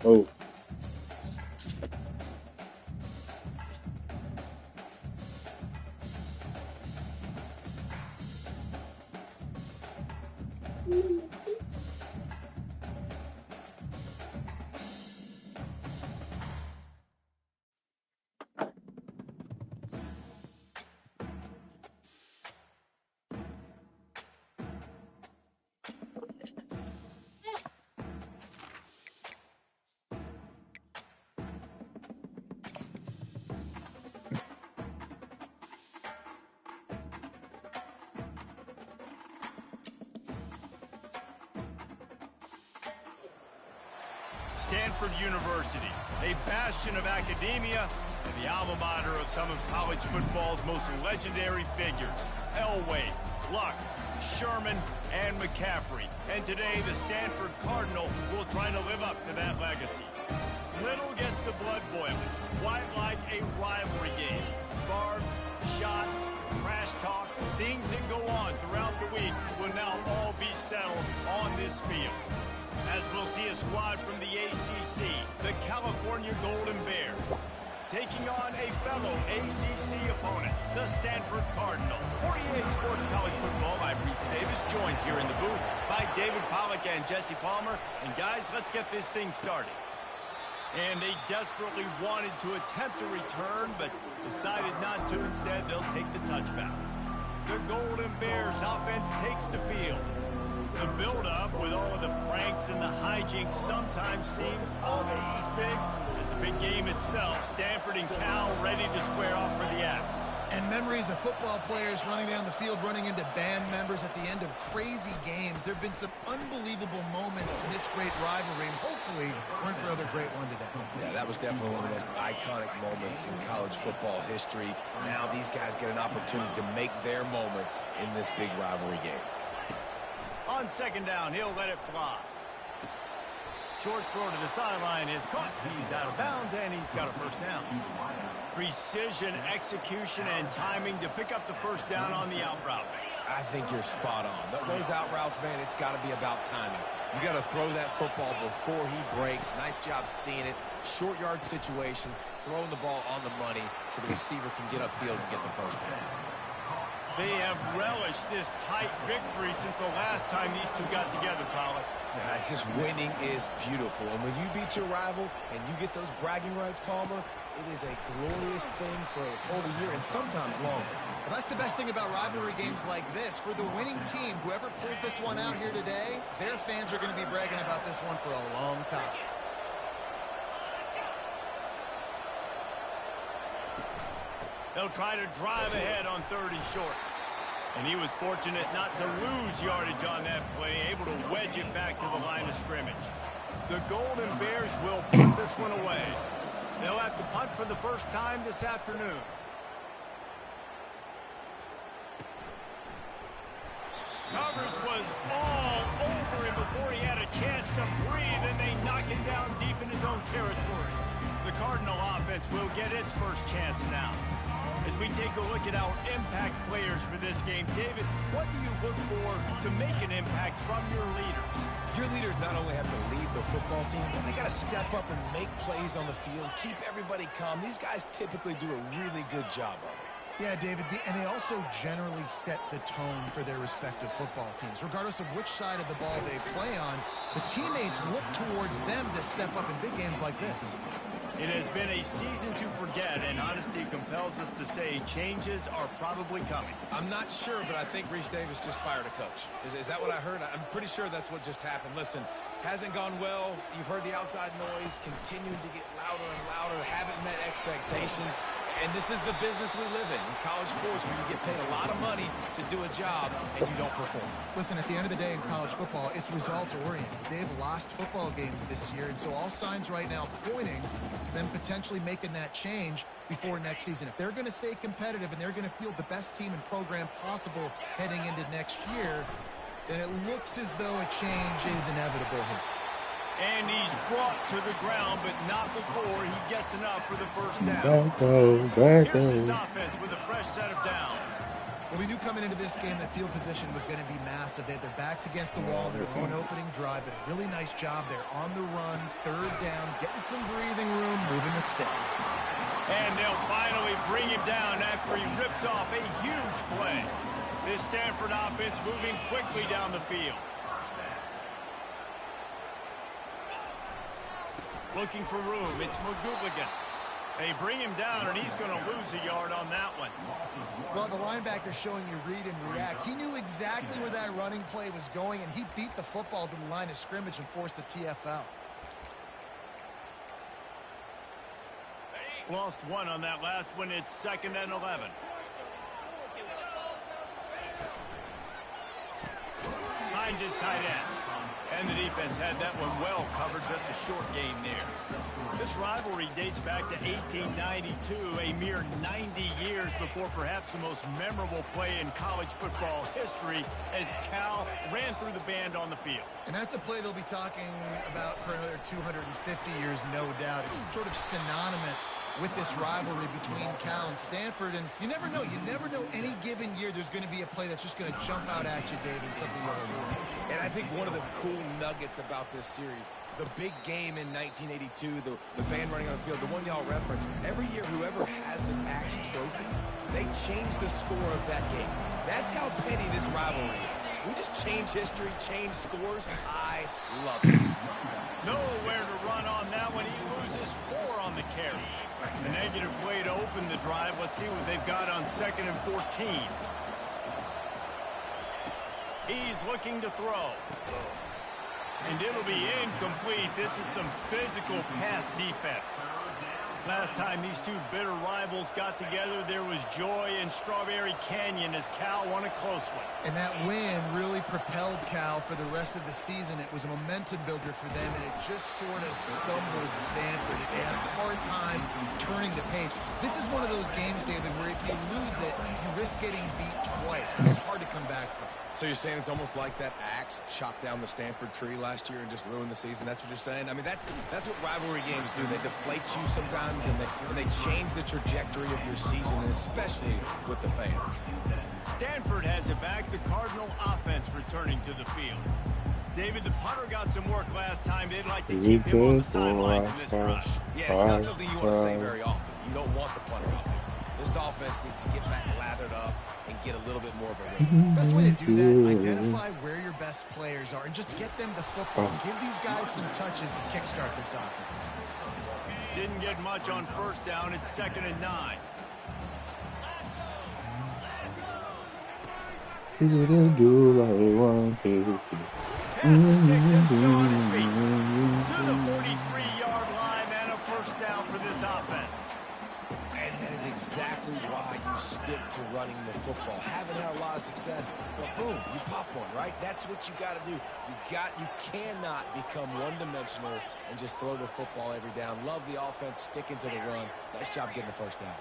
Oh. Stanford University, a bastion of academia and the alma mater of some of college football's most legendary figures, Elway, Luck, Sherman, and McCaffrey. And today, the Stanford Cardinal will try to live up to that legacy. Little gets the blood boiling, quite like a rivalry game. Barbs, shots, trash talk, things that go on throughout the week will now all be settled on this field. As we'll see a squad from the ACC, the California Golden Bears, taking on a fellow ACC opponent, the Stanford Cardinal. 48 Sports College Football, I'm Reese Davis, joined here in the booth by David Pollack and Jesse Palmer. And guys, let's get this thing started. And they desperately wanted to attempt a return, but decided not to. Instead, they'll take the touchback. The Golden Bears offense takes the field. The build-up with all of the pranks and the hijinks sometimes seems almost as big as the big game itself. Stanford and Cal ready to square off for the Axe. And memories of football players running down the field, running into band members at the end of crazy games. There have been some unbelievable moments in this great rivalry, and hopefully we're in for another great one today. Yeah, that was definitely one of the most iconic moments in college football history. Now these guys get an opportunity to make their moments in this big rivalry game. On second down, he'll let it fly. Short throw to the sideline is caught. He's out of bounds, and he's got a first down. Precision, execution, and timing to pick up the first down on the out route. I think you're spot on. Those out routes, man, it's got to be about timing. You got to throw that football before he breaks. Nice job seeing it. Short yard situation, throwing the ball on the money so the receiver can get upfield and get the first down. They have relished this tight victory since the last time these two got together, Pollack. Yeah, it's just winning is beautiful. And when you beat your rival and you get those bragging rights, Palmer, it is a glorious thing for a whole year and sometimes longer. Well, that's the best thing about rivalry games like this. For the winning team, whoever pulls this one out here today, their fans are going to be bragging about this one for a long time. They'll try to drive ahead on 30 short. And he was fortunate not to lose yardage on that play, able to wedge it back to the line of scrimmage. The Golden Bears will punt this one away. They'll have to punt for the first time this afternoon. Coverage was all over him before he had a chance to breathe, and they knock him down deep in his own territory. The Cardinal offense will get its first chance now. As we take a look at our impact players for this game, David, what do you look for to make an impact from your leaders? Your leaders not only have to lead the football team, but they got to step up and make plays on the field, keep everybody calm. These guys typically do a really good job of it. Yeah, David, and they also generally set the tone for their respective football teams. Regardless of which side of the ball they play on, the teammates look towards them to step up in big games like this. It has been a season to forget, and honesty compels us to say changes are probably coming. I'm not sure, but I think Reese Davis just fired a coach. Is that what I heard? I'm pretty sure that's what just happened. Listen, hasn't gone well. You've heard the outside noise, continuing to get louder and louder, haven't met expectations. And this is the business we live in college sports, where you get paid a lot of money to do a job and you don't perform. Listen, at the end of the day in college football, it's results-oriented. They've lost football games this year, and so all signs right now pointing to them potentially making that change before next season. If they're going to stay competitive and they're going to field the best team and program possible heading into next year, then it looks as though a change is inevitable here. And he's brought to the ground, but not before he gets enough for the first down. Here's this offense with a fresh set of downs. Well, we knew coming into this game that field position was going to be massive. They had their backs against the wall in their own opening drive, but a really nice job there on the run, third down, getting some breathing room, moving the sticks. And they'll finally bring him down after he rips off a huge play. This Stanford offense moving quickly down the field. Looking for room, it's McGooligan. They bring him down, and he's going to lose a yard on that one. Well, the linebacker's showing you read and react. He knew exactly where that running play was going, and he beat the football to the line of scrimmage and forced the TFL. Lost one on that last one. It's 2nd and 11. Hines is tight end. And the defense had that one well covered, just a short gain there. This rivalry dates back to 1892, a mere 90 years before perhaps the most memorable play in college football history as Cal ran through the band on the field. And that's a play they'll be talking about for another 250 years, no doubt. It's sort of synonymous with this rivalry between Cal and Stanford, and you never know. You never know any given year there's going to be a play that's just going to jump out at you, David, something you'll remember. And I think one of the cool nuggets about this series, the big game in 1982, the band running on the field, the one y'all referenced, every year whoever has the Axe trophy, they change the score of that game. That's how petty this rivalry is. We just change history, change scores. I love it. Nowhere to run on that one. He loses 4 on the carry. A negative play to open the drive. Let's see what they've got on 2nd and 14. He's looking to throw. And it'll be incomplete. This is some physical pass defense. Last time these two bitter rivals got together, there was joy in Strawberry Canyon as Cal won a close one. And that win really propelled Cal for the rest of the season. It was a momentum builder for them, and it just sort of stumbled Stanford. They had a hard time turning the page. This is one of those games, David, where if you lose it, you risk getting beat twice because it's hard to come back from. So you're saying it's almost like that axe chopped down the Stanford tree last year and just ruined the season? That's what you're saying? I mean, that's what rivalry games do. They deflate you sometimes, and they change the trajectory of your season, and especially with the fans. Stanford has it back. The Cardinal offense returning to the field. David, the punter got some work last time. They'd like to keep him on the sidelines in this drive. Yeah, it's not something you want to say very often. You don't want the punter out there. This offense needs to get back lathered up and get a little bit more of a rhythm. Best way to do that, identify where your best players are and just get them the football. Give these guys some touches to kickstart this offense. Didn't get much on first down. It's 2nd and 9. Pass the sticks and still on his feet. To the 43-yard line and a first down for this offense. And that is exactly why you stick to running the football. Haven't had a lot of success, but boom, you pop one, right? That's what you got to do. You cannot become one-dimensional and just throw the football every down. Love the offense, sticking to the run. Nice job getting the first down.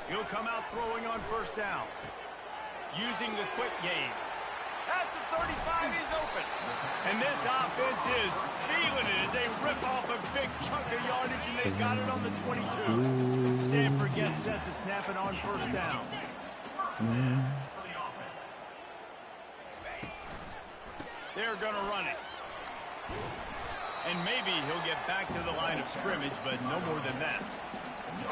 He'll come out throwing on first down. Using the quick game. At the 35, he's open. And this offense is feeling it as they rip off a big chunk of yardage, and they've got it on the 22. Stanford gets set to snap it on first down. They're going to run it. And maybe he'll get back to the line of scrimmage, but no more than that.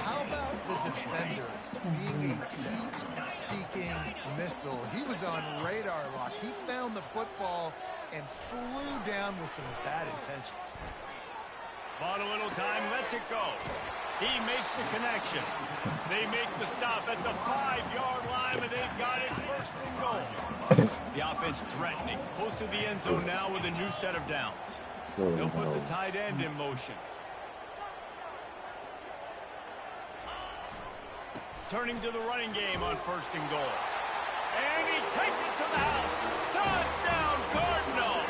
How about the defender being a heat-seeking missile? He was on radar lock. He found the football and flew down with some bad intentions. Bought a little time, lets it go. He makes the connection. They make the stop at the 5-yard line, and they've got it 1st and goal. The offense threatening, close to the end zone now with a new set of downs. They'll put the tight end in motion. Turning to the running game on 1st and goal. And he takes it to the house. Touchdown, Cardinal!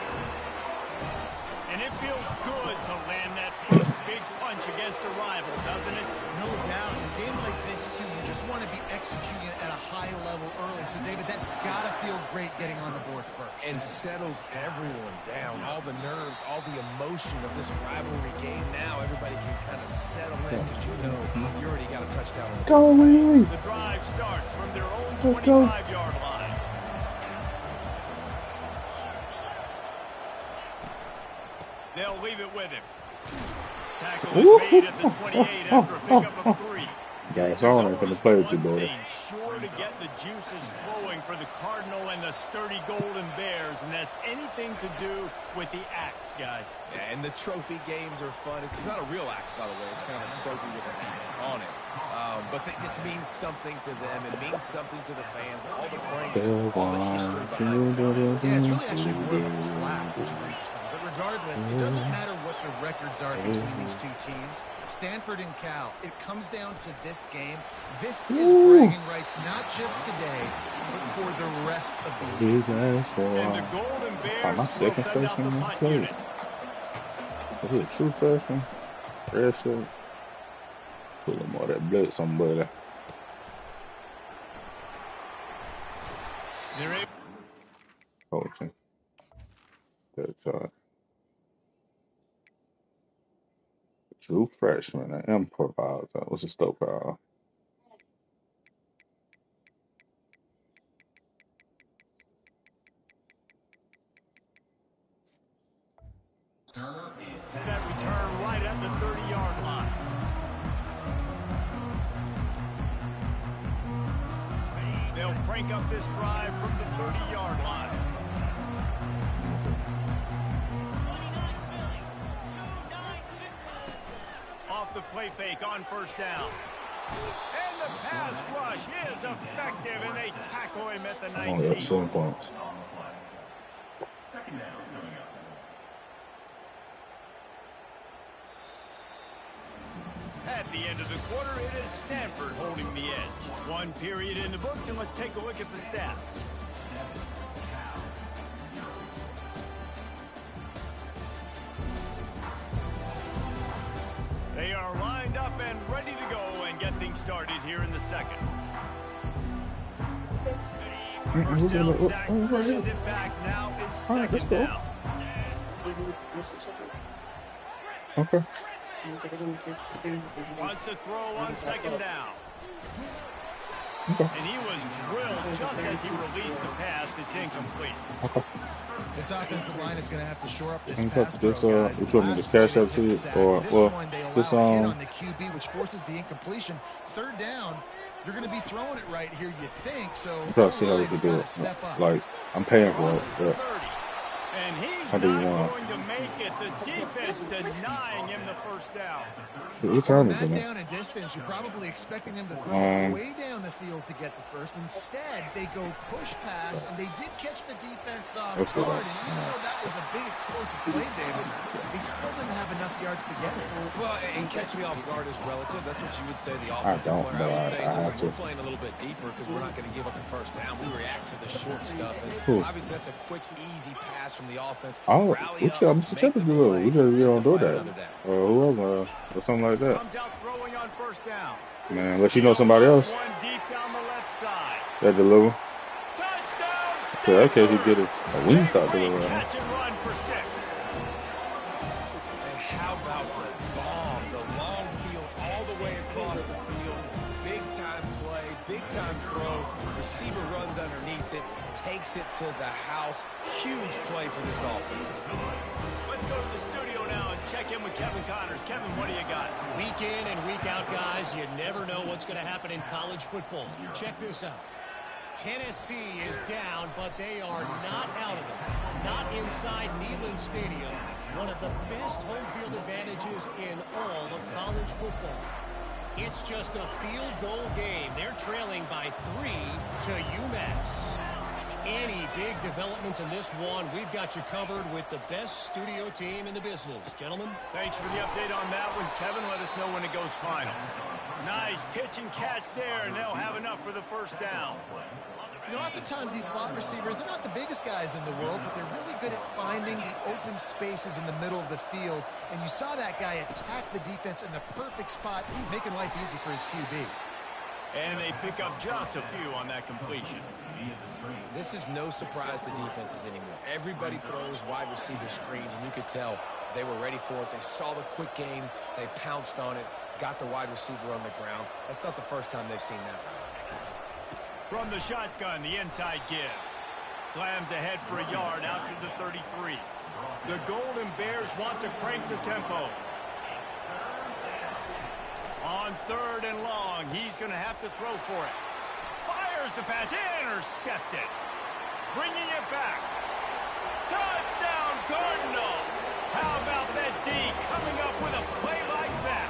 And it feels good to land that first big punch against a rival, doesn't it? No doubt. In a game like this, too, you just just want to be executing at a high level early. So, David, that's got to feel great getting on the board first. And settles everyone down. All the nerves, all the emotion of this rivalry game now. Everybody can kind of settle in because you know you already got a touchdown. Go away. The drive starts from their own 25-yard line. They'll leave it with him. Tackle is made at the 28 after a pickup of 3. Guys, I want to play with you, boy. Sure to get the juices flowing for the Cardinal and the sturdy Golden Bears, and that's anything to do with the axe, guys. Yeah, and the trophy games are fun. It's not a real axe, by the way. It's kind of a trophy with an axe on it. But this means something to them. It means something to the fans. All the pranks, all the history behind it. Yeah, it's really actually more of a collab, which is interesting. But regardless, it doesn't matter what the records are between these two teams. Stanford and Cal, it comes down to this game. This is bragging rights, not just today, but for the rest of the league. And the Golden Bears my second freshman in play. Is it a true freshman? Red shirt. Put a little more of that blitz on buddy. Coaching. Good job. True freshman and improviser. What's the stoke power? That return right at the 30-yard line. They'll crank up this drive from the 30-yard line. Off the play fake on first down. And the pass rush is effective, and they tackle him at the 19. Oh, that's 7 points. Second down coming up. At the end of the quarter, it is Stanford holding the edge. One period in the books, and let's take a look at the stats. They are lined up and ready to go and get things started here in the second. First down, Zach pushes it back. Now it's second down. Okay. Wants to throw on second down. Okay. And he was drilled just as he released the pass. It's incomplete. Okay. This offensive line is going to have to shore up this I'm pass this, pro, guys. which one, this cash out to you, or, well, this, on the QB, which forces the incompletion. Third down, you're going to be throwing it right here, you think, so I'm trying to see how we can do it. Like, I'm paying for it, but And he's how not do you want? going to make it. The defense denying him the first down. What time is That it? down in distance, you're probably expecting him to throw way down the field to get the first. Instead, they go push pass, and they did catch the defense off guard. And even though that was a big explosive play, David, they still didn't have enough yards to get it. Well, and catch me off guard is relative. That's what you would say the offensive player. I would say, listen, we're playing a little bit deeper because we're not going to give up the first down. We react to the short stuff. And obviously, that's a quick, easy pass from the offense. Oh, Mr. Temple do it. We just don't do that. Or whoever, or something like that. Comes out throwing on first down. Man, unless you know somebody else One deep down the left side. that deliver. Touchdown, So that case, you Stanford! get a wing shot deliver. Catch and run for 6. And how about the bomb? The long field all the way across the field. Big time play, big time throw. Receiver runs underneath it, takes it to the house. Huge play for this offense. Let's go to the studio now and check in with Kevin Connors. Kevin, what do you got? Week in and week out, guys, you never know what's going to happen in college football. Check this out. Tennessee is down, but they are not out of it. Not inside Neyland Stadium, one of the best home field advantages in all of college football. It's just a field goal game. They're trailing by 3 to UMass. Any big developments in this one, we've got you covered with the best studio team in the business. Gentlemen. Thanks for the update on that one, Kevin. Let us know when it goes final. Nice pitch and catch there, and they'll have enough for the first down. You know, oftentimes these slot receivers, they're not the biggest guys in the world, but they're really good at finding the open spaces in the middle of the field. And you saw that guy attack the defense in the perfect spot, making life easy for his QB. And they pick up just a few on that completion. This is no surprise to defenses anymore. Everybody throws wide receiver screens, and you could tell they were ready for it. They saw the quick game. They pounced on it, got the wide receiver on the ground. That's not the first time they've seen that. From the shotgun, the inside give. Slams ahead for a yard out to the 33. The Golden Bears want to crank the tempo. On 3rd and long, he's going to have to throw for it. Fires the pass, intercepted. Bringing it back. Touchdown, Cardinal. How about that D coming up with a play like that?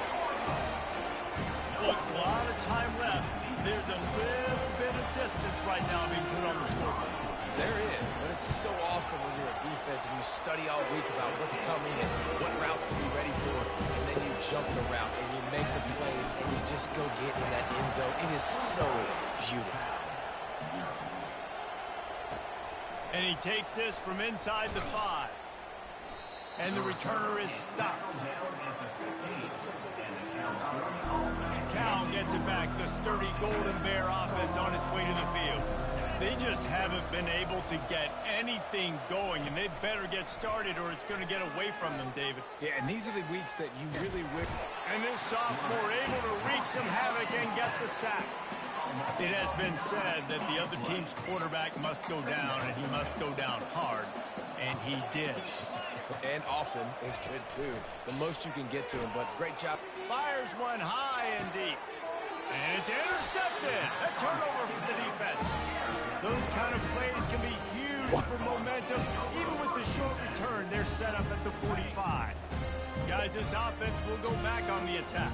Look, a lot of time left. There's a little bit of distance right now being put on the scoreboard. There is, but it's so awesome when you're a defense and you study all week about what's coming and what routes to be ready for, and then you jump the route and you make the plays and you just go get in that end zone. It is so beautiful. And he takes this from inside the 5. And the returner is stopped. Cal gets it back. The sturdy Golden Bear offense on its way to the field. They just haven't been able to get anything going, and they better get started or it's going to get away from them, David. Yeah, and these are the weeks that you really wish. And this sophomore able to wreak some havoc and get the sack. It has been said that the other team's quarterback must go down, and he must go down hard, and he did. And often is good, too. The most you can get to him, but great job. Fires one high and deep. And it's intercepted. A turnover for the defense. Those kind of plays can be huge for momentum. Even with the short return, they're set up at the 45. Guys, this offense will go back on the attack.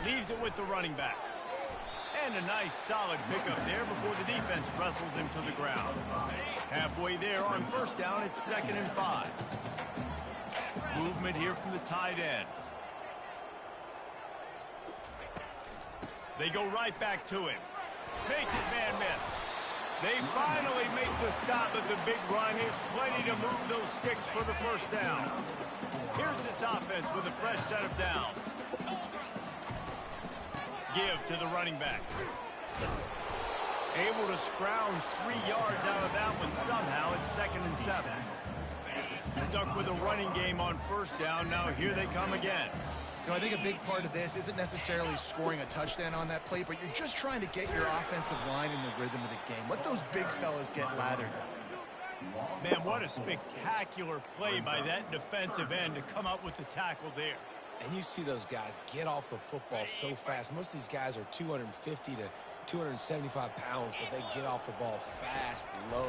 Leaves it with the running back. And a nice solid pickup there before the defense wrestles him to the ground. Halfway there on 1st down, it's 2nd and 5. Movement here from the tight end. They go right back to him. Makes his man miss. They finally make the stop at the big run. Is plenty to move those sticks for the 1st down. Here's this offense with a fresh set of downs. Give to the running back. Able to scrounge 3 yards out of that one somehow. It's 2nd and 7. Stuck with a running game on 1st down. Now here they come again. You know, I think a big part of this isn't necessarily scoring a touchdown on that play, but you're just trying to get your offensive line in the rhythm of the game. Let those big fellas get lathered up. Man, what a spectacular play by that defensive end to come up with the tackle there. And you see those guys get off the football so fast. Most of these guys are 250 to 275 pounds, but they get off the ball fast, low.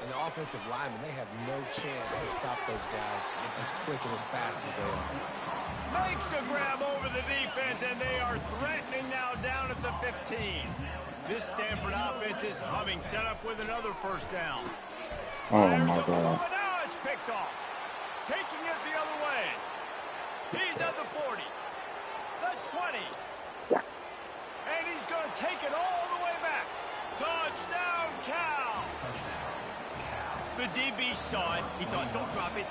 And the offensive linemen, they have no chance to stop those guys as quick and as fast as they are. Makes the grab over the defense, and they are threatening now down at the 15. This Stanford offense is humming, set up with another 1st down. Oh, Fires my up the God. ball, and now it's picked off. Taking it the other way. He's at the 40, the 20, and he's going to take it all the way back. Touchdown, Cal. The DB saw it. He thought, don't drop it,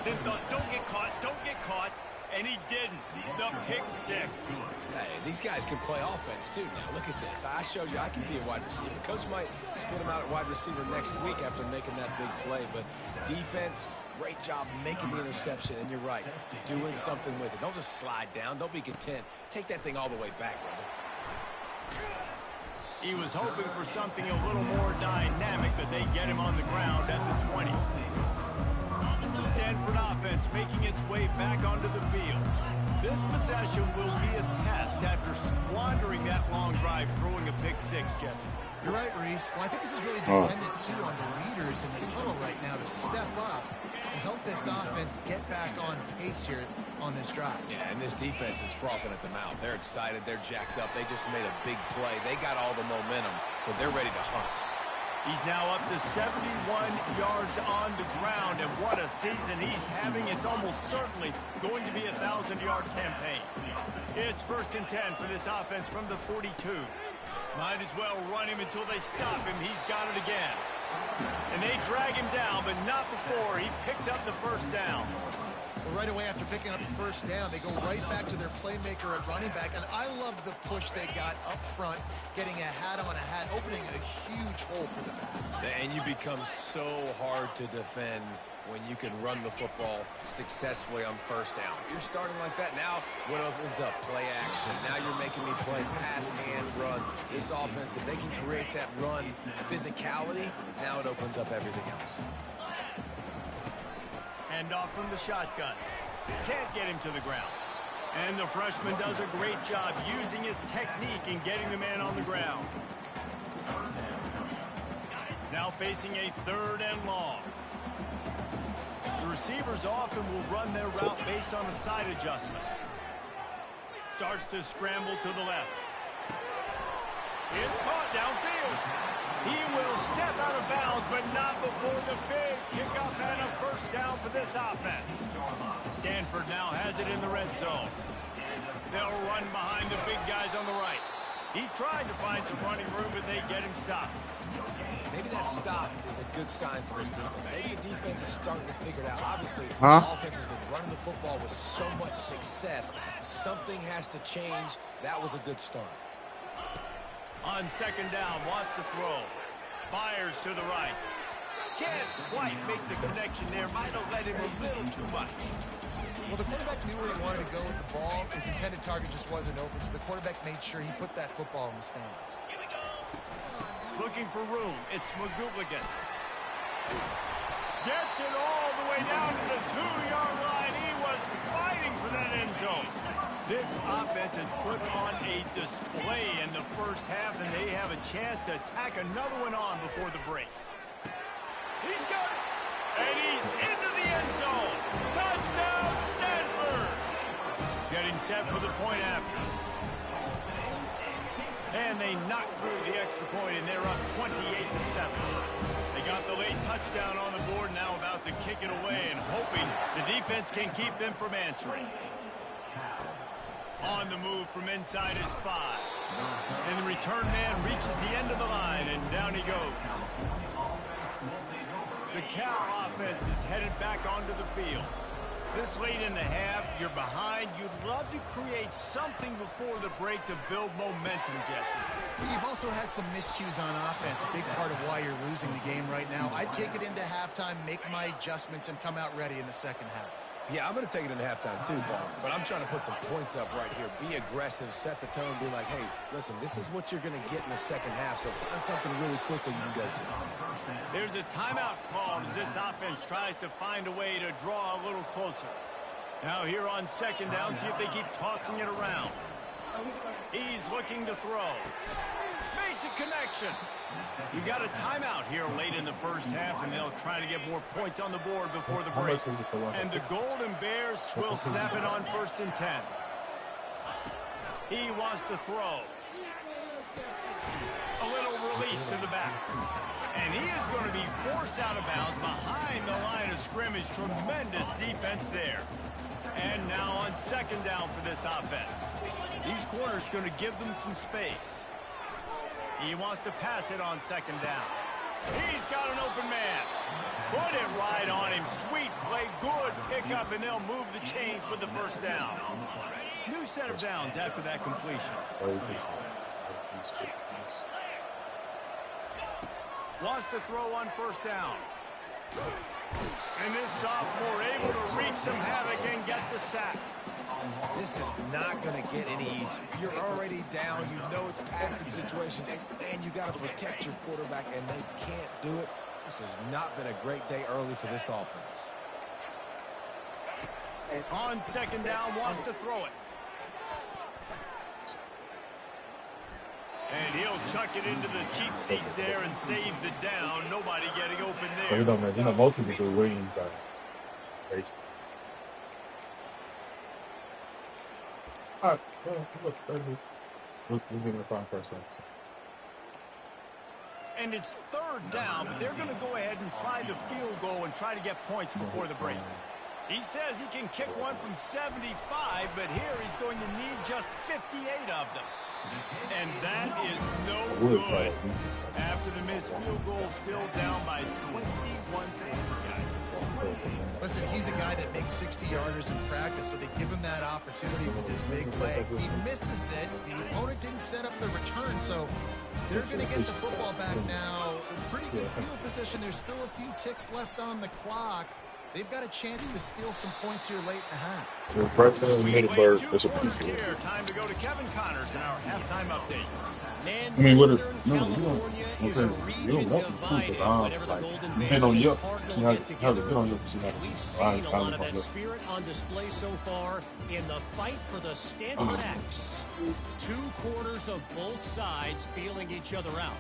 then thought, don't get caught, and he didn't. The pick 6. Hey, these guys can play offense, too. Now, look at this. I showed you I can be a wide receiver. Coach might split him out at wide receiver next week after making that big play, but defense, great job making the interception, and you're right, doing something with it. Don't just slide down. Don't be content. Take that thing all the way back, brother. He was hoping for something a little more dynamic, but they get him on the ground at the 20. The Stanford offense making its way back onto the field. This possession will be a test after squandering that long drive, throwing a pick 6, Jesse. You're right, Reese. Well, I think this is really dependent, too, on the leaders in this huddle right now to step up and help this offense get back on pace here on this drive. Yeah, and this defense is frothing at the mouth. They're excited. They're jacked up. They just made a big play. They got all the momentum, so they're ready to hunt. He's now up to 71 yards on the ground, and what a season he's having. It's almost certainly going to be a 1,000-yard campaign. It's 1st and 10 for this offense from the 42. Might as well run him until they stop him. He's got it again. And they drag him down, but not before he picks up the 1st down. But right away after picking up the first down, they go right back to their playmaker at running back. And I love the push they got up front, getting a hat on a hat, opening a huge hole for the back. And you become so hard to defend when you can run the football successfully on first down. You're starting like that. Now what opens up? Play action. Now you're making me play pass and run. This offense, if they can create that run physicality, now it opens up everything else. Hand off from the shotgun. Can't get him to the ground. And the freshman does a great job using his technique and getting the man on the ground. Now facing a 3rd and long. The receivers often will run their route based on a side adjustment. Starts to scramble to the left. It's caught downfield. He will step out of bounds, but not before the big kickoff and a first down for this offense. Stanford now has it in the red zone. They'll run behind the big guys on the right. He tried to find some running room, but they get him stopped. Maybe that stop is a good sign for this defense. Maybe the defense is starting to figure it out. Obviously, the offense has been running the football with so much success. Something has to change. That was a good start. On 2nd down, wants to throw. Fires to the right. Can't quite make the connection there. Might have let him a little too much. Well, the quarterback knew where he wanted to go with the ball. His intended target just wasn't open, so the quarterback made sure he put that football in the stands. Looking for room. It's McGooligan. Gets it all the way down to the 2-yard line. He was fighting for that end zone. This offense has put on a display in the first half, and they have a chance to tack another one on before the break. He's got it. And he's into the end zone. Touchdown, Stanford. Getting set for the point after. And they knocked through the extra point, and they're up 28-7. They got the late touchdown on the board, now about to kick it away and hoping the defense can keep them from answering. On the move from inside his 5. And the return man reaches the end of the line, and down he goes. The Cal offense is headed back onto the field. This late in the half, you're behind. You'd love to create something before the break to build momentum, Jesse. You've also had some miscues on offense, a big part of why you're losing the game right now. I'd take it into halftime, make my adjustments, and come out ready in the second half. Yeah, I'm going to take it into halftime too, Paul. But I'm trying to put some points up right here. Be aggressive, set the tone, be like, hey, listen, this is what you're going to get in the second half, so find something really quickly you can go to. There's a timeout called as this offense tries to find a way to draw a little closer. Now here on 2nd down, see if they keep tossing it around. He's looking to throw. Makes a connection. You got a timeout here late in the first half, and they'll try to get more points on the board before the break. And the Golden Bears will snap it on 1st and 10. He wants to throw. A little release to the back. And he is going to be forced out of bounds behind the line of scrimmage. Tremendous defense there. And now on 2nd down for this offense. These corners going to give them some space. He wants to pass it on 2nd down. He's got an open man. Put it right on him. Sweet play. Good pickup, and they'll move the chains with the first down. New set of downs after that completion. Wants to throw on 1st down. And this sophomore able to wreak some havoc and get the sack. This is not going to get any easier. You're already down. You know it's a passing situation. And you got to protect your quarterback, and they can't do it. This has not been a great day early for this offense. On 2nd down, wants to throw it. And he'll chuck it into the cheap seats there and save the down. Nobody getting open there. Imagina a volta do Wayne, cara. É isso. Look, and it's 3rd down, but they're going to go ahead and try the field goal and try to get points before the break. He says he can kick one from 75, but here he's going to need just 58 of them. And that is no good. After the missed field goal, still down by 21 points, guys. Listen, he's a guy that makes 60-yarders in practice, so they give him that opportunity with his big leg. He misses it. The opponent didn't set up the return, so they're going to get the football back now. Pretty good field position. There's still a few ticks left on the clock. They've got a chance to steal some points here late in the half. Time to go to Kevin Connors in our halftime update. I mean, what if you don't want to because I'm like, depend on you. See how to get on you. We've seen a lot of that spirit on display so far in the fight for the Stanford X. 2 quarters of both sides feeling each other out.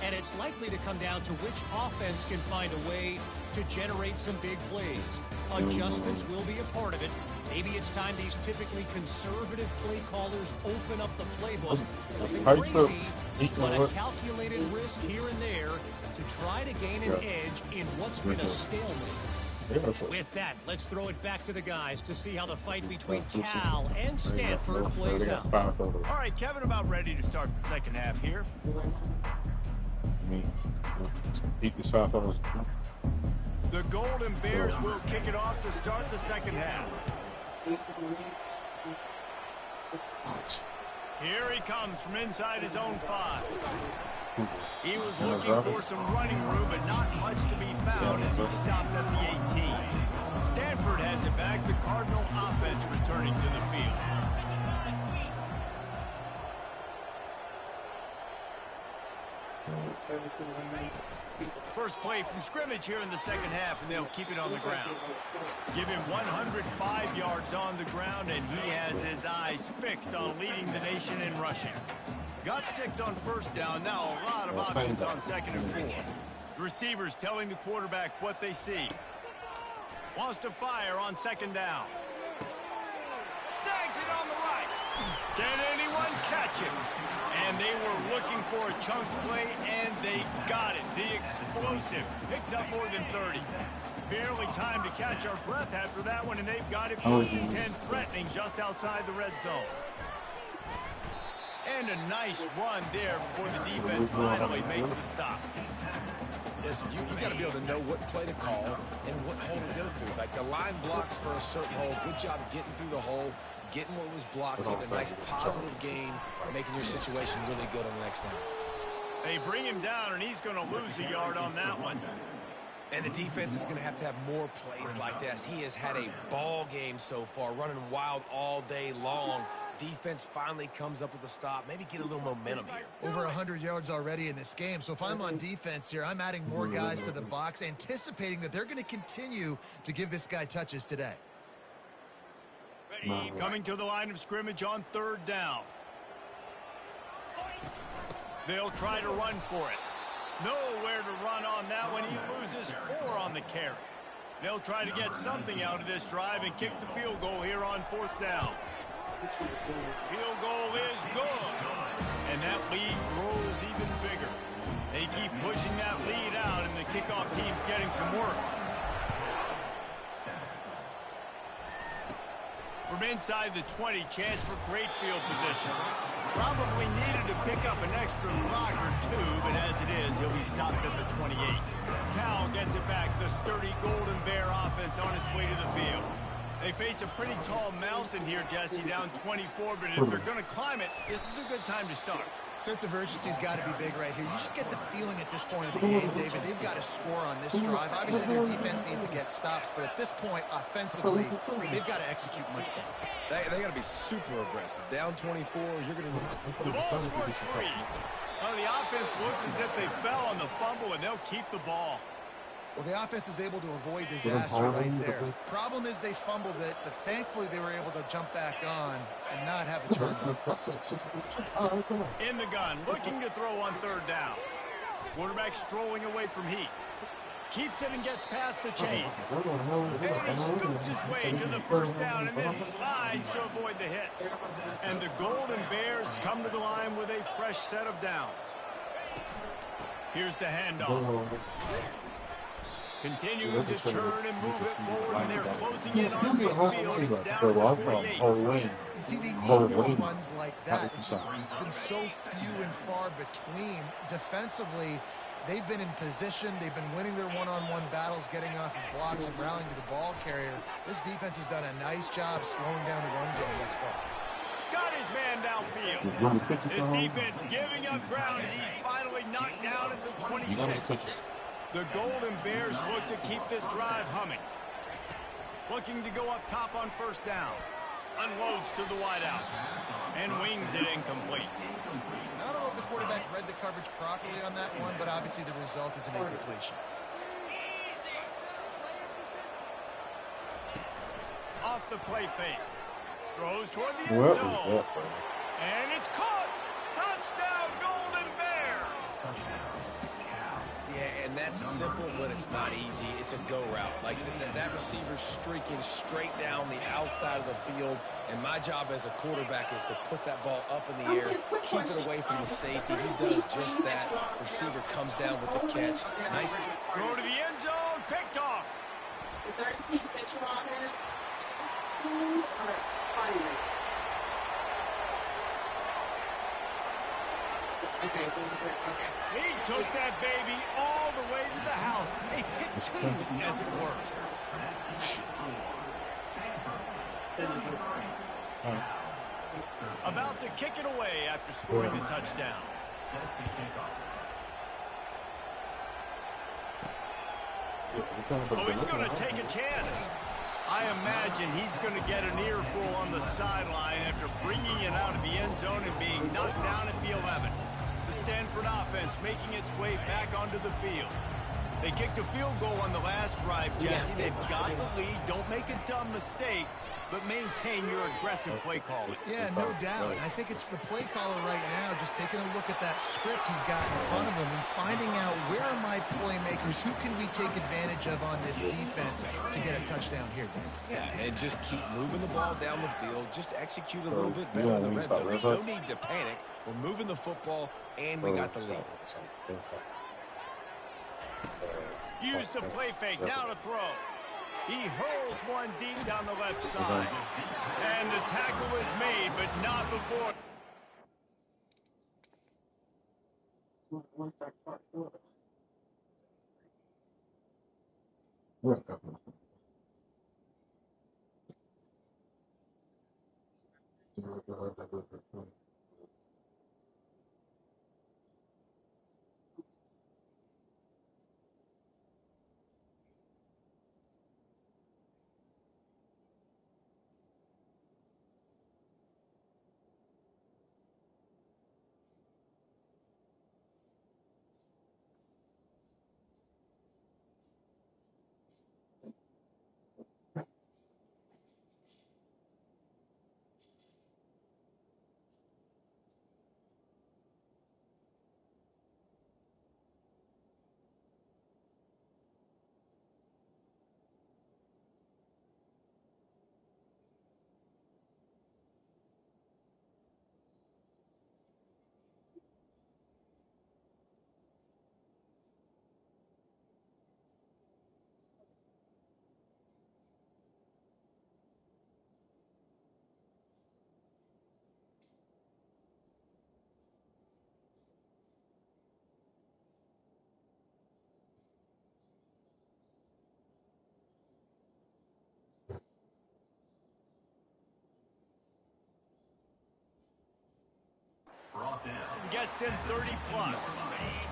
And it's likely to come down to which offense can find a way to generate some big plays. Adjustments will be a part of it. Maybe it's time these typically conservative play callers open up the playbook. Nothing crazy, but a calculated risk here and there to try to gain an edge in what's been a stalemate. With that, let's throw it back to the guys to see how the fight between Cal and Stanford plays out. All right, Kevin, about ready to start the second half here. The Golden Bears will kick it off to start the second half. Here he comes from inside his own 5. He was looking for some running room, but not much to be found as he stopped at the 18. Stanford has it back. The Cardinal offense returning to the field. First play from scrimmage here in the second half, and they'll keep it on the ground. Give him 105 yards on the ground, and he has his eyes fixed on leading the nation in rushing. Got 6 on first down. Now a lot of options on second and 4. The receivers telling the quarterback what they see. Wants to fire on second down. Snags it on the right. Can anyone catch him? And they were looking for a chunk play, and they got it. The explosive picks up more than 30. Barely time to catch our breath after that one, and they've got it first and 10, threatening just outside the red zone. And a nice run there before the defense finally makes the stop. Yes, you got to be able to know what play to call and what hole to go through. Like the line blocks for a certain hole. Good job getting through the hole, getting what was blocked, getting a nice positive gain, making your situation really good on the next down. They bring him down, and he's going to lose a yard on that one. And the defense is going to have more plays like that. He has had a ball game so far, running wild all day long. Defense finally comes up with a stop, maybe get a little momentum here. Over 100 yards already in this game. So if I'm on defense here, I'm adding more guys to the box, anticipating that they're going to continue to give this guy touches today. Coming to the line of scrimmage on third down. They'll try to run for it. Nowhere to run on that one. He loses 4 on the carry. They'll try to get something out of this drive and kick the field goal here on fourth down. Field goal is good. And that lead grows even bigger. They keep pushing that lead out, and the kickoff team's getting some work. From inside the 20, chance for great field position. Probably needed to pick up an extra block or 2, but as it is, he'll be stopped at the 28. Cal gets it back. The sturdy Golden Bear offense on its way to the field. They face a pretty tall mountain here, Jesse, down 24, but if they're going to climb it, this is a good time to start. Sense of urgency's got to be big right here. You just get the feeling at this point of the game, David, they've got to score on this drive. Obviously, their defense needs to get stops, but at this point, offensively, they've got to execute much better. They got to be super aggressive. Down 24, you're going to... The ball scores free. The offense looks as if they fell on the fumble, and they'll keep the ball. Well, the offense is able to avoid disaster right there. Problem is they fumbled it, but thankfully they were able to jump back on and not have a turnover. In the gun, looking to throw on third down. Quarterback strolling away from heat. Keeps it and gets past the chains. And he scoops his way to the first down and then slides to avoid the hit. And the Golden Bears come to the line with a fresh set of downs. Here's the handoff. Continuing to turn and move it forward, and they're closing in on midfield. It's down to 48. You see, they need more ones like that. It's just been so few and far between. Defensively, they've been in position. They've been winning their one-on-one battles, getting off of blocks and rallying to the ball carrier. This defense has done a nice job slowing down the run game thus far. Got his man downfield. His defense giving up ground as he's finally knocked down at the 26. The Golden Bears look to keep this drive humming. Looking to go up top on first down. Unloads to the wideout. And wings it incomplete. I don't know if the quarterback read the coverage properly on that one, but obviously the result is an incompletion. Off the play fake. Throws toward the end zone. And it's caught. Touchdown, Golden Bears. Yeah, and that's simple, but it's not easy. It's a go route. Like that receiver's streaking straight down the outside of the field, and my job as a quarterback is to put that ball up in the air, keep it away from the safety. He does just that. Receiver comes down with the catch. Nice throw to the end zone, picked off. He took that baby all the way to the house. A pick two, as it were. About to kick it away after scoring the touchdown. Oh, he's going to take a chance. I imagine he's going to get an earful on the sideline after bringing it out of the end zone and being knocked down at the 11. The Stanford offense making its way back onto the field. They kicked a field goal on the last drive, Jesse. They've got the lead. Don't make a dumb mistake, but maintain your aggressive play calling. Yeah, no doubt. And I think it's the play caller right now just taking a look at that script he's got in front of him and finding out where are my playmakers, who can we take advantage of on this defense to get a touchdown here. Yeah, and just keep moving the ball down the field. Just execute a little bit better in the red zone. There's no need to panic. We're moving the football, and we got the lead. Use the play fake, now to throw. He hurls one deep down the left side. And the tackle is made, but not before. Gets them 30+.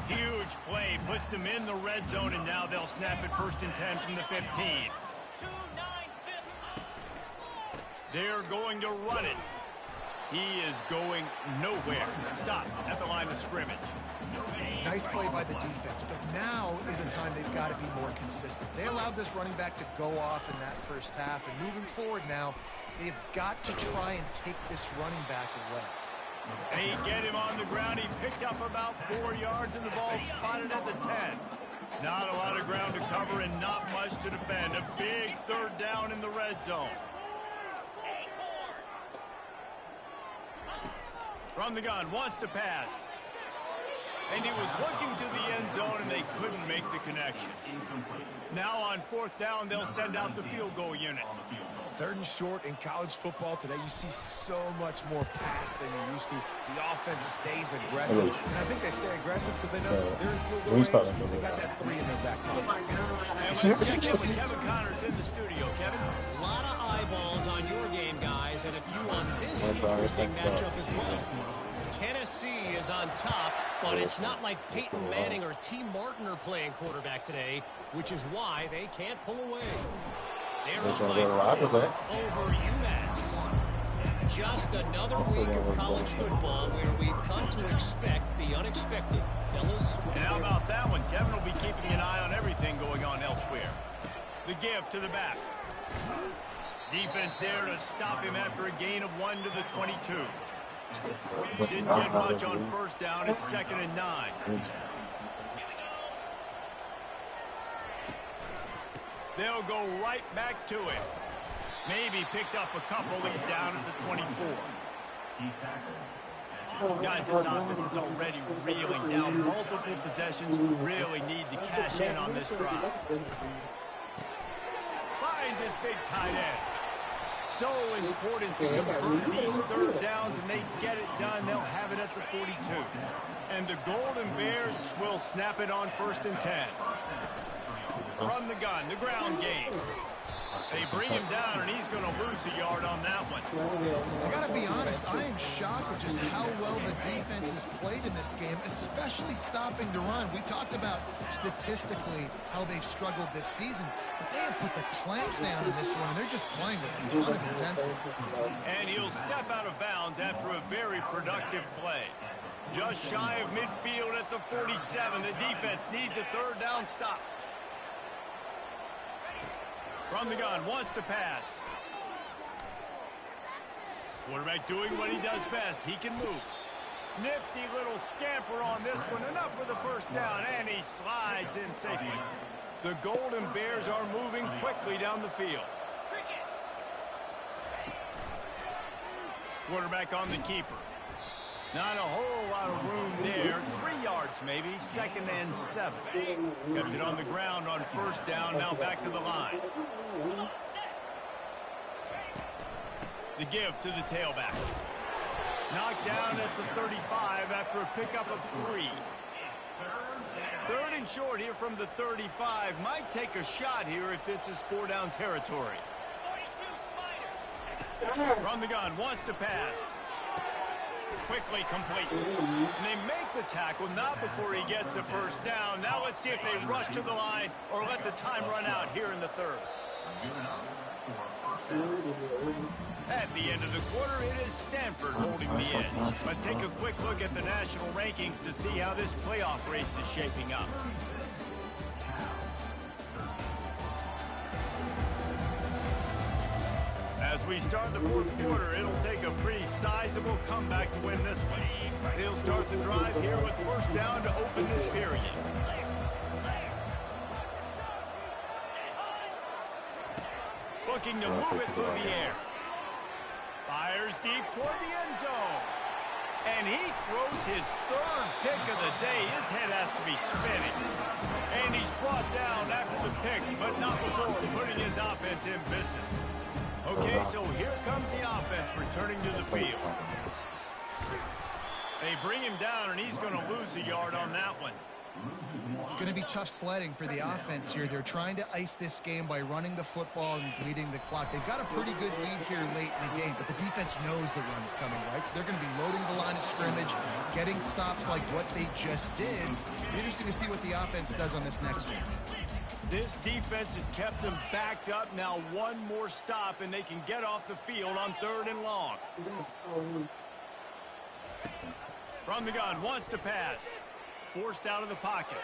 Huge play, puts them in the red zone, and now they'll snap it 1st and 10 from the 15. They're going to run it. He is going nowhere. Stop at the line of scrimmage. Nice play by the defense, but now is a time they've got to be more consistent. They allowed this running back to go off in that first half, and moving forward now, they've got to try and take this running back away. They get him on the ground. He picked up about 4 yards, and the ball spotted at the 10. Not a lot of ground to cover and not much to defend. A big 3rd down in the red zone. From the gun, wants to pass. And he was looking to the end zone, and they couldn't make the connection. Now on 4th down, they'll send out the field goal unit. 3rd and short in college football today, you see so much more pass than you used to. The offense stays aggressive, and I think they stay aggressive because they know they're in field goal range. They got that 3 in their back pocket. And let's check in with Kevin Connors in the studio. Kevin? A lot of eyeballs on your game, guys, and a few on this interesting matchup as well. Tennessee is on top, but it's not like Peyton Manning or T. Martin are playing quarterback today, which is why they can't pull away. They're up by 4 over UMass. Just another week of college football where we've come to expect the unexpected, fellas. And how about that one? Kevin will be keeping an eye on everything going on elsewhere. The give to the back. Defense there to stop him after a gain of 1 to the 22. Didn't get much on 1st down. It's 2nd and 9. They'll go right back to it. Maybe picked up a couple. He's down at the 24. Guys, this offense is already reeling down. Multiple possessions. Really need to cash in on this drive. Finds his big tight end. So important to convert these 3rd downs, and they get it done. They'll have it at the 42. And the Golden Bears will snap it on 1st and 10. From the gun, the ground game. They bring him down, and he's going to lose a yard on that one. I got to be honest, I am shocked at just how well the defense has played in this game, especially stopping the run. We talked about statistically how they've struggled this season, but they have put the clamps down in this one, and they're just playing with a ton of intensity. And he'll step out of bounds after a very productive play. Just shy of midfield at the 47. The defense needs a 3rd down stop. From the gun, wants to pass. Quarterback doing what he does best. He can move. Nifty little scamper on this one. Enough for the 1st down, and he slides in safely. The Golden Bears are moving quickly down the field. Quarterback on the keeper. Not a whole lot of room there. 3 yards maybe. 2nd and 7. Kept it on the ground on 1st down. Now back to the line. The give to the tailback. Knocked down at the 35 after a pickup of 3. 3rd and short here from the 35. Might take a shot here if this is 4 down territory. From the gun, wants to pass. Quickly complete. And they make the tackle, not before he gets the 1st down. Now let's see if they rush to the line or let the time run out here in the 3rd. At the end of the quarter, it is Stanford holding the edge. Let's take a quick look at the national rankings to see how this playoff race is shaping up. As we start the 4th quarter, it'll take a pretty sizable comeback to win this one. They'll start the drive here with 1st down to open this period. Looking to move it through the air. Fires deep toward the end zone. And he throws his 3rd pick of the day. His head has to be spinning. And he's brought down after the pick, but not before putting his offense in business. Okay, so here comes the offense returning to the field. They bring him down, and he's going to lose a yard on that one. It's going to be tough sledding for the offense here. They're trying to ice this game by running the football and bleeding the clock. They've got a pretty good lead here late in the game, but the defense knows the run's coming, right? So they're going to be loading the line of scrimmage, getting stops like what they just did. It'll be interesting to see what the offense does on this next one. This defense has kept them backed up. Now 1 more stop, and they can get off the field on 3rd and long. From the gun, wants to pass. Forced out of the pocket.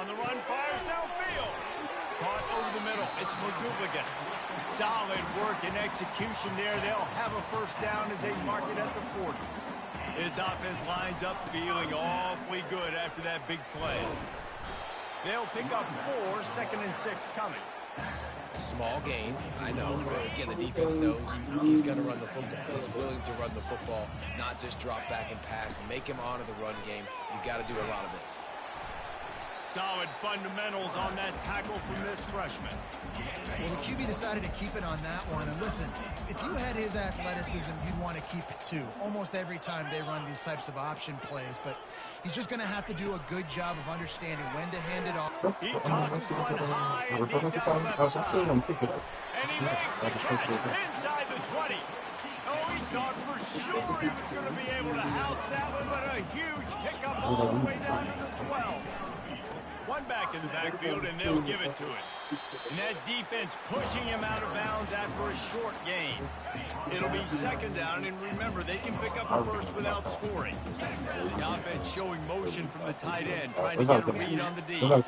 On the run, fires downfield. Caught over the middle. It's McGooligan. Solid work and execution there. They'll have a 1st down as they mark it at the 40. This offense lines up feeling awfully good after that big play. They'll pick up 4, 2nd and 6 coming. Small gain, I know, but again, the defense knows he's going to run the football. He's willing to run the football, not just drop back and pass. Make him honor the run game. You got to do a lot of this. solid fundamentals on that tackle from this freshman. Well, the QB decided to keep it on that one. And listen, if you had his athleticism, you'd want to keep it too. Almost every time they run these types of option plays. But he's just going to have to do a good job of understanding when to hand it off. He tosses one high and deep down the left side. And he makes the catch inside the 20. Oh, he thought for sure he was going to be able to house that one, but a huge pickup all the way down to the 12. One back in the backfield, and they'll give it to him. And that defense pushing him out of bounds after a short gain. It'll be second down, and remember, they can pick up a first without scoring. The offense showing motion from the tight end, trying to get a read on the D. Quick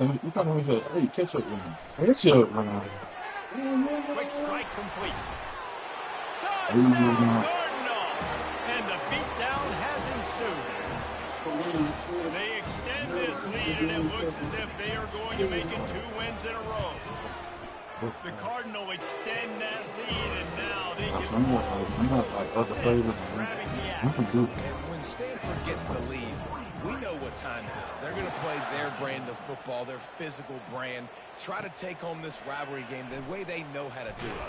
strike complete. Touchdown, Cardinal! And the beatdown has ensued. They extend this lead, and it looks as if they are going to make it 2 wins in a row. The Cardinal extend that lead, and now they get grabbing the axe. And when Stanford gets the lead, we know what time it is. They're going to play their brand of football, their physical brand, try to take home this rivalry game the way they know how to do it.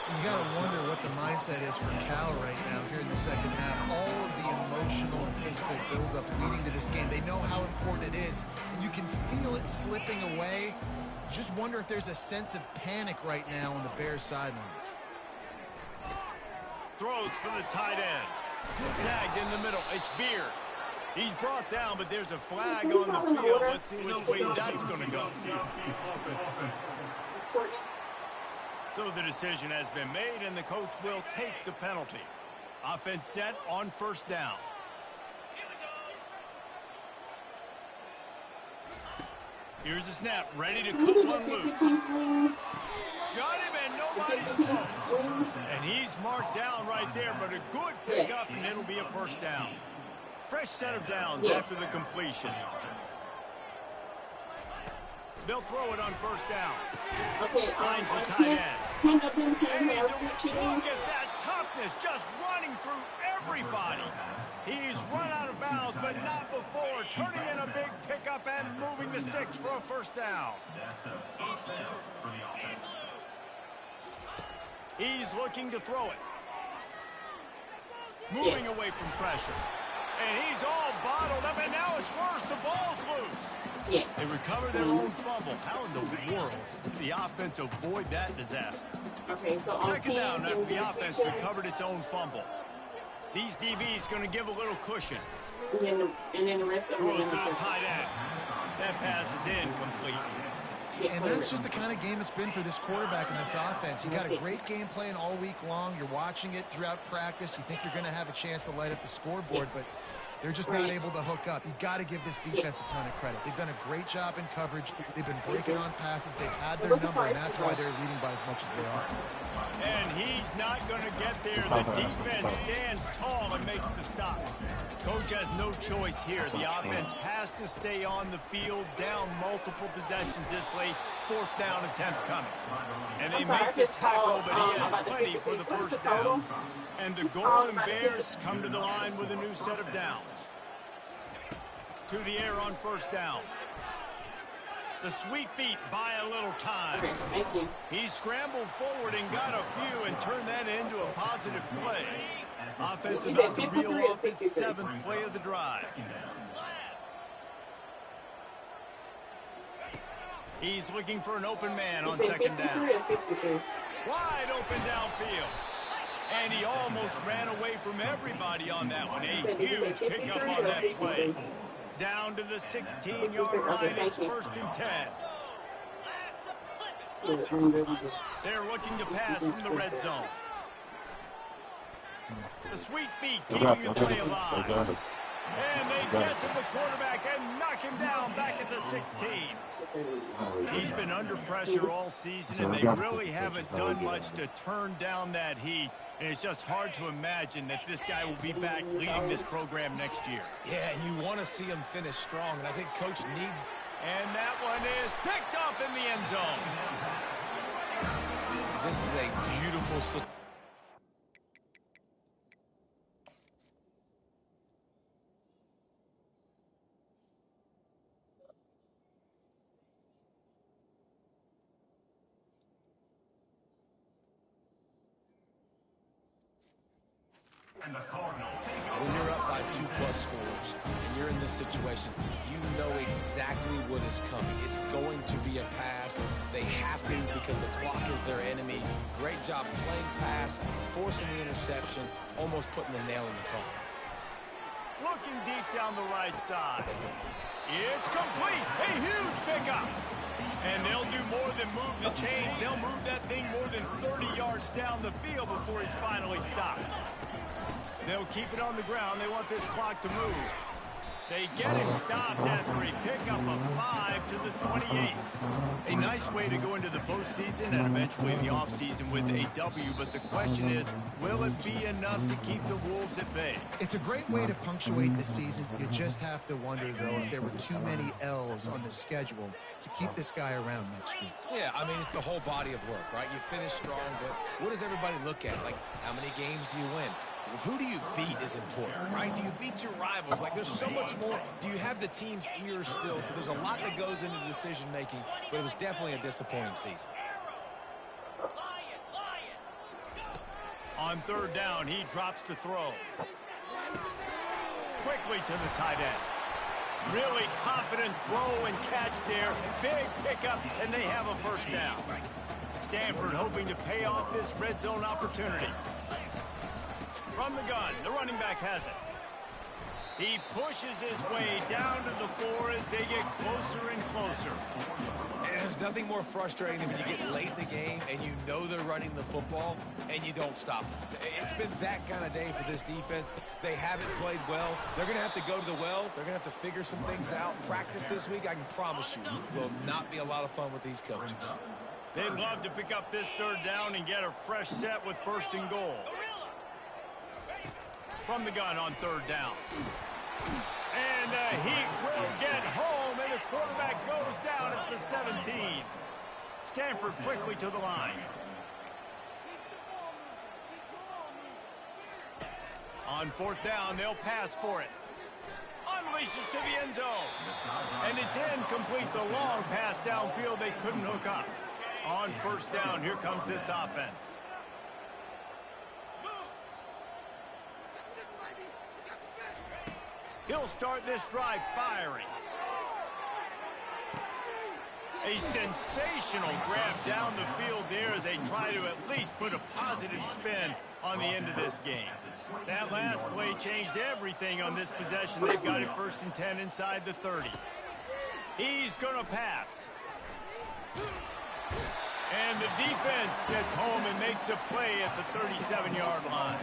You got to wonder what the mindset is for Cal right now here in the second half. All of the emotional and physical buildup leading to this game. They know how important it is, and you can feel it slipping away. Just wonder if there's a sense of panic right now on the Bears sidelines. Throws for the tight end. Snagged in the middle. It's Beard. He's brought down, but there's a flag on the field. Let's see which way that's going to go. So the decision has been made, and the coach will take the penalty. Offense set on first down. Here's the snap, ready to cut one loose. Got him, and nobody's close. And he's marked down right there, but a good pickup, and it'll be a first down. Fresh set of downs after the completion. They'll throw it on first down. Finds the tight end. And look at that toughness, just running through everybody. He's run out of bounds, but not before. Turning in a big pickup and moving the sticks for a first down. He's looking to throw it. Moving away from pressure. And he's all bottled up, and now it's worse. The ball's loose. They recover their own fumble. How in the world did the offense avoid that disaster? Second down after the offense recovered its own fumble. These DBs going to give a little cushion. Throws to the tight end. That pass is incomplete. And that's just the kind of game it's been for this quarterback and this offense. You got a great game plan all week long. You're watching it throughout practice. You think you're going to have a chance to light up the scoreboard, but they're just not able to hook up. You got to give this defense a ton of credit. They've done a great job in coverage. They've been breaking on passes. They've had their number, and that's why they're leading by as much as they are. And he's not going to get there. The defense stands tall and makes the stop. Coach has no choice here. The offense has to stay on the field, down multiple possessions this late. Fourth down attempt coming. And they make the tackle, but he has plenty for the first down. And the Golden Bears come to the line with a new set of downs. To the air on first down. The Sweet Feet buy a little time. He scrambled forward and got a few and turned that into a positive play. Offense about to reel off its 7th play of the drive. He's looking for an open man on second down. Wide open downfield. And he almost ran away from everybody on that one. A huge pickup on that play. Down to the 16-yard line. It's 1st and 10. They're looking to pass from the red zone. The Sweet Feet keeping the play alive. And they get to the quarterback and knock him down back at the 16. He's been under pressure all season, and they really haven't done much to turn down that heat. And it's just hard to imagine that this guy will be back leading this program next year. Yeah, and you want to see him finish strong, and I think Coach needs... And that one is picked up in the end zone. This is a beautiful... When you're up by 2+ scores and you're in this situation, you know exactly what is coming. It's going to be a pass. They have to because the clock is their enemy. Great job playing pass, forcing the interception, almost putting the nail in the coffin. Looking deep down the right side. It's complete. A huge pickup. And they'll do more than move the chains. They'll move that thing more than 30 yards down the field before he's finally stopped. They'll keep it on the ground. They want this clock to move. They get him stopped after a pickup of 5 to the 28. A nice way to go into the postseason and eventually the offseason with a W, but the question is, will it be enough to keep the Wolves at bay? It's a great way to punctuate the season. You just have to wonder, though, if there were too many L's on the schedule to keep this guy around next year. Yeah, I mean, it's the whole body of work, right? You finish strong, but what does everybody look at? Like, how many games do you win? Who do you beat is important, right? Do you beat your rivals? Like, there's so much more. Do you have the team's ears still? So there's a lot that goes into decision-making, but it was definitely a disappointing season. On third down, he drops to throw. Quickly to the tight end. Really confident throw and catch there. Big pickup, and they have a first down. Stanford hoping to pay off this red zone opportunity. From the gun, the running back has it. He pushes his way down to the floor as they get closer and closer. And there's nothing more frustrating than when you get late in the game and you know they're running the football and you don't stop them. It's been that kind of day for this defense. They haven't played well. They're going to have to go to the well. They're going to have to figure some things out. Practice this week, I can promise you, will not be a lot of fun with these coaches. They'd love to pick up this third down and get a fresh set with 1st and goal. From the gun on third down. And the Heat will get home, and the quarterback goes down at the 17. Stanford quickly to the line. On 4th down, they'll pass for it. Unleashes to the end zone. And it's incomplete. The long pass downfield they couldn't hook up. On 1st down, here comes this offense. He'll start this drive firing. A sensational grab down the field there as they try to at least put a positive spin on the end of this game. That last play changed everything on this possession. They've got it 1st and 10 inside the 30. He's going to pass. And the defense gets home and makes a play at the 37-yard line.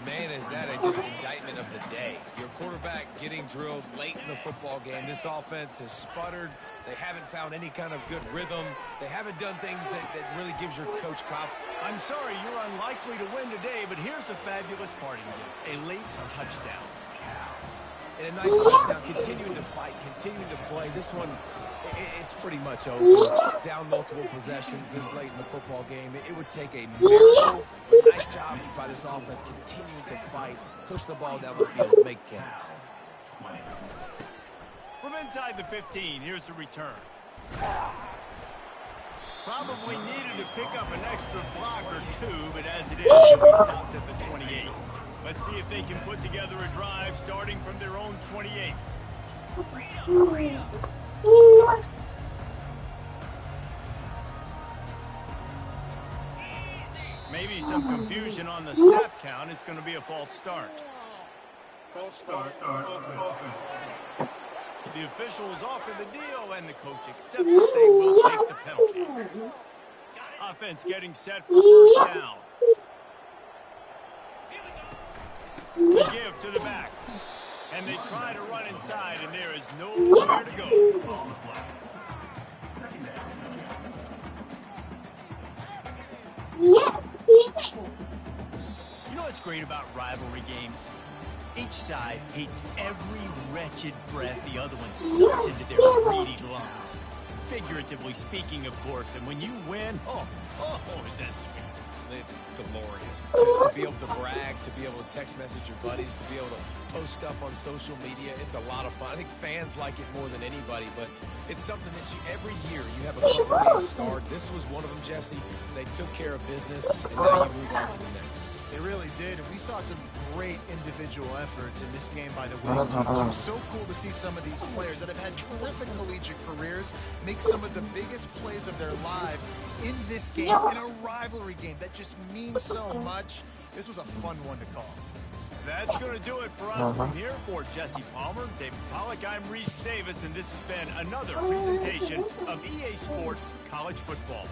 Man, is that just an indictment of the day. Your quarterback getting drilled late in the football game. This offense has sputtered. They haven't found any kind of good rhythm. They haven't done things that really gives your coach confidence. I'm sorry, you're unlikely to win today, but here's a fabulous parting gift. A late touchdown. And a nice touchdown. Continuing to fight, continuing to play. This one, it's pretty much over. Down multiple possessions this late in the football game. It would take a miracle. But nice job by this offense continuing to fight, push the ball down the field, make plays. From inside the 15, here's the return. Probably needed to pick up an extra block or two, but as it is, he'll be stopped at the 28. Let's see if they can put together a drive starting from their own 28. Maybe some confusion on the snap count. It's going to be a false start. False start. The officials offer the deal, and the coach accepts it. They will take the penalty. Offense getting set for 1st down. Give to the back. And they try to run inside, and there is nowhere to go. You know what's great about rivalry games? Each side hates every wretched breath the other one sucks into their greedy lungs. Figuratively speaking, of course. And when you win, oh, is that sweet. It's glorious to be able to brag, to be able to text message your buddies, to be able to post stuff on social media. It's a lot of fun. I think fans like it more than anybody, but it's something that every year you have a couple being starred. This was one of them, Jesse. They took care of business, and now you move on to the next. They really did, and we saw some great individual efforts in this game by the winning team. It was so cool to see some of these players that have had terrific collegiate careers make some of the biggest plays of their lives in this game, in a rivalry game that just means so much. This was a fun one to call. That's going to do it for us from here. For Jesse Palmer, David Pollack, I'm Reese Davis, and this has been another presentation of EA Sports College Football.